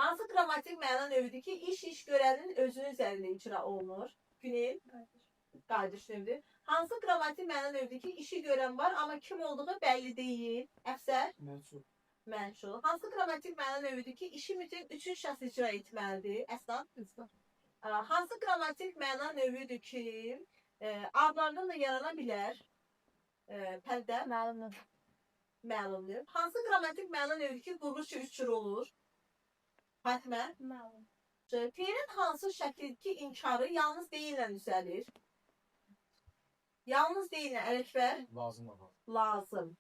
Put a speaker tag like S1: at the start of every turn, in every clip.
S1: Hansı qrammatik məna növüdür ki, iş görənin özünün üzərində icra olunur? Günel, qayıdış növüdür. Hansı qrammatik məna növüdür ki, işi görən var, amma kim olduğu bəlli deyil? Əfsər?
S2: Mənsup.
S1: Mənşul. Hansı qrammatik məna növüdür ki, işi mütləq üçün şəxs icra etməlidir? Əsas? Hansı qrammatik məna növüdür ki, adlardan da yarana bilər? Pərdə?
S3: Məlumdur.
S1: Məlumdur. Hansı qrammatik məna növüdür ki, quruluş üç cür olur? Fatimə?
S3: Məlum.
S1: Fiilin hansı şəklidir ki, inkarı yalnız deyillə düzəlir? Yalnız deyillə, Ələkbər?
S2: Lazım olur.
S1: Lazım.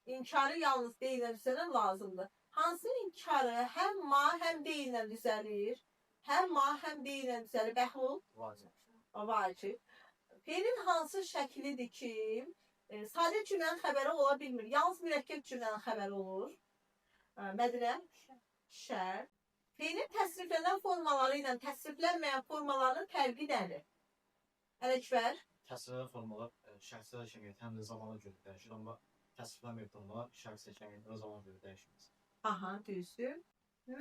S1: İnkarı yalnız deyillə düzəlir, lazımdır. Hansı inkarı həm ma, həm deyillə düzəlir? Həm ma, həm deyillə düzəlir. Bəhlul?
S2: Vacib.
S1: Vacib. Fiilin hansı şəklidir ki, sadə cümlənin xəbəri ola bilmir? Yalnız mürəkkəb cümlənin xəbəri olur. Mədinə? Şər. Fiilin təsriflənən formaları ilə təsriflənməyən formaların fərqi nədir? Ələkbər?
S2: Təsvirlənən formalar şəxslər şəklində həm də zamana görə dəyişir, amma təsvirlənməyən formalar şəxs şəklində zamana görə dəyişmir.
S1: Aha, düzdür.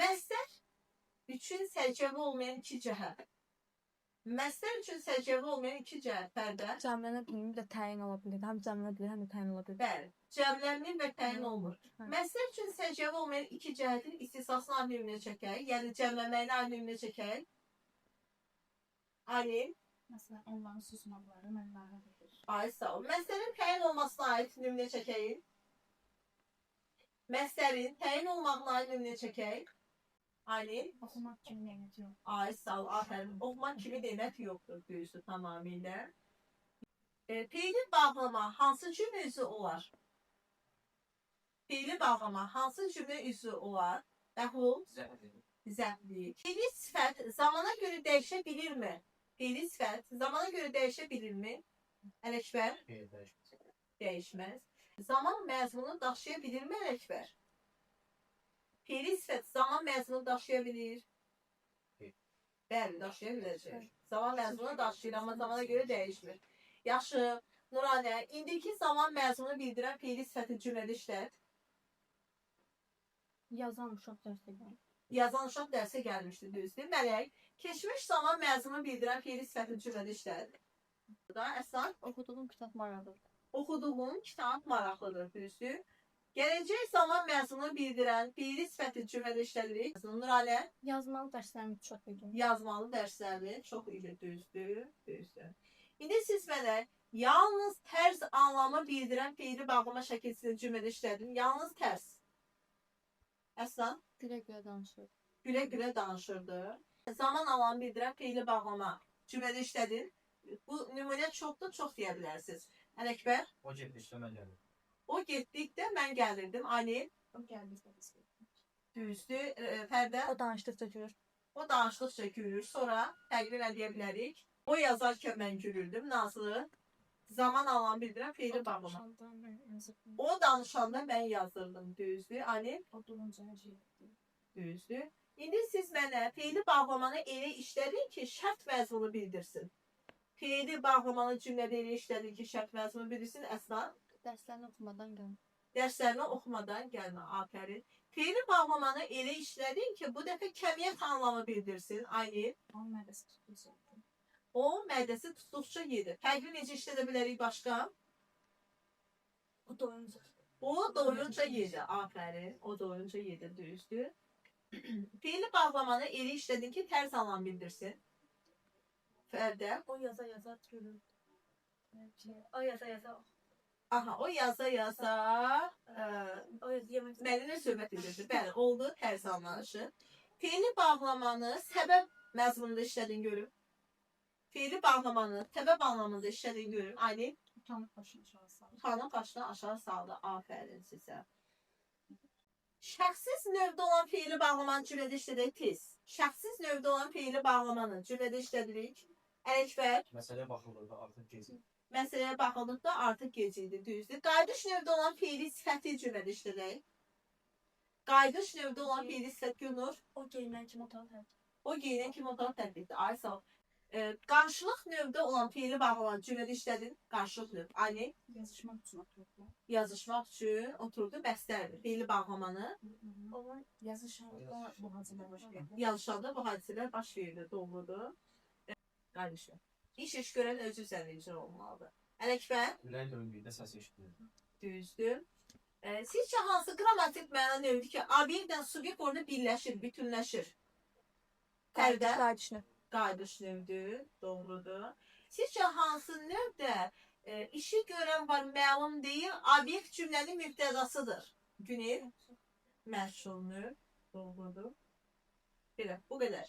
S1: Məsdər üçün sərcəvi olmayan iki cəhət. Məsdər üçün sərcəvi olmayan iki cəhətlərdə
S3: Cəmlənə bilir, bir də təyin ola bilir. Həm cəmlənə bilir, həm də təyin ola bilir.
S1: bəli, cəmlənmir və təyin olunur.
S3: Hə.
S1: Məsdər üçün sərcəvi olmayan iki cəhətin istisnasını anonimlə çəkək, yəni cəmləməyini anonimlə çəkək. Alim,
S4: Məsələn, onların susmaqları mənlərə verir.
S1: ay sağ ol. Məsdərin təyin olmasına aid nümunə çəkək. Məsdərin təyin olmağına aid nümunə çəkək. Alim,
S4: Oxumaq kimi neyət yox.
S1: ay sağ ol, afərin. Oxumaq kimi demək yoxdur, düzdür tamamilə. Fiili bağlama hansı cümlə üzü olar? Fiili bağlama hansı cümlə üzü olar? Bəhlul,
S2: Zəhərli.
S1: zəhli. Fiili sifət zamana görə dəyişə bilirmi? Fiili sifət zamana görə dəyişə bilirmi? Ələkbər,
S2: Xeyr, dəyişmir.
S1: dəyişməz. Zaman məzmunu daşıya bilirmi Ələkbər? Fiili sifət zaman məzmunu daşıya bilir.
S2: Xeyr.
S1: Bəli, daşıya biləcək. Zaman məzmunu daşıyır, amma zamana görə dəyişmir. Yaxşı, Nuranə, indiki zaman məzmunu bildirən fiili sifəti cümlədə işlət.
S3: Yazan uşaq dərsə gəlir.
S1: Yazan uşaq dərsə gəlmişdi, düzdür. Mələk, keçmiş zaman məzmunu bildirən fiili sifəti cümlədə işlət. Da əsasən
S3: Oxuduğum kitab maraqlıdır.
S1: oxuduğun kitab maraqlıdır, düzdür. Gələcək zaman məzmunu bildirən fiili sifəti cümlədə işlədirik. Nuranə,
S3: Yazmalı dərslərimiz çox idi.
S1: yazmalı dərslərini çox iyi, düzdür, düzdür. İndi siz mənə yalnız tərs anlamı bildirən fiili bağlama şəkilsində cümlədə işlədin. Yalnız tərs. Əslan,
S3: Gülə-gülə danışır.
S1: gülə-gülə danışırdı. Zaman anlamı bildirən fiili bağlama cümlədə işlədin. Bu nümunə çoxdur, çox deyə bilərsiniz. Ələkbər,
S2: O getdi işləmə gəlir.
S1: o getdikdə mən gəlirdim. Ani,
S4: O gəldikdə biz getdik.
S1: düzdür. Fərdə,
S3: O danışdıqca gülür.
S1: o danışdıqca gülür. Sonra fərqli nə deyə bilərik? O yazarkən mən gülürdüm. Nazlı, zaman anlamı bildirən fiili bağlama.
S4: Danışanda mən yazırdım.
S1: O danışanda mən yazırdım, düzdür. Ani,
S4: O durunca hər şey etdi.
S1: düzdür. İndi siz mənə fiili bağlamanı elə işlədin ki, şərt məzmunu bildirsin. Fiili bağlamanı cümlədə elə işlədin ki, şərt məzmunu bildirsin. Əsla,
S3: Dərslərini oxumadan gəlir.
S1: dərslərini oxumadan gəlmə, afərin. Fiili bağlamanı elə işlədin ki, bu dəfə kəmiyyət anlamı bildirsin. Aynı.
S4: Onun mədəsi tutulsa.
S1: O mədəsi tutduqca yedir. Fərqli necə işlədə bilərik başqa?
S4: O doyunca.
S1: O doyunca yedi. Afərin. O doyunca yedi, düzdür. Fiili bağlamanı elə işlədin ki, tərs anlam bildirsin. Fərdə.
S4: O yaza gülür. O yaza.
S1: Aha, o yaza
S4: O yemək.
S1: mənimlə söhbət edirdi. Bəli, oldu tərs anlayışı. Fiili bağlamanı səbəb məzmununda işlədin görüm. Fiili bağlamanı səbəb anlamında işlədin görüm. Aynı.
S4: Utanıb başını aşağı salır.
S1: Utanıb başını aşağı saldı. Afərin sizə. Şəxsiz növdə olan fiili bağlamanı cümlədə işlədik pis. Şəxsiz növdə olan fiili bağlamanı cümlədə işlədirik. Ələkbər,
S2: Məsələyə baxılırdı, artıq gecik.
S1: məsələyə baxıldıqda artıq gec idi, düzdür. Qayıdış növdə olan fiili sifəti cümlədə işlədik. Qayıdış növdə olan fiili sifət Günür.
S4: O geyinən kimi otağı tərk.
S1: O geyinən kimi otaq tərk etdi. Ay sağ ol. Qarşılıq növdə olan fiili bağlanan cümlədə işlədin. Qarşılıq növ. Ali
S4: Yazışmaq üçün oturdu.
S1: yazışmaq üçün oturdu bəstədir. Fiili bağlamanı
S4: Ama yazışanda bu hadisələr baş verir.
S1: yazışanda bu hadisələr baş verir. Doğrudur. Qardaşım. İş görən özü üzərində icra olmalıdır. Ələkbər,
S2: Ürək döndüyündə səs eşidilir.
S1: düzdür. Sizcə hansı qrammatik məna növüdür ki, obyektlə subyekt orada birləşir, bütünləşir? Fərdə
S3: Qayıdış növ.
S1: qayıdış növüdür, doğrudur. Sizcə hansı növdə işi görən var məlum deyil, obyekt cümlənin mübtədasıdır? Günel, məşğul növ, doğrudur. Belə, bu qədər.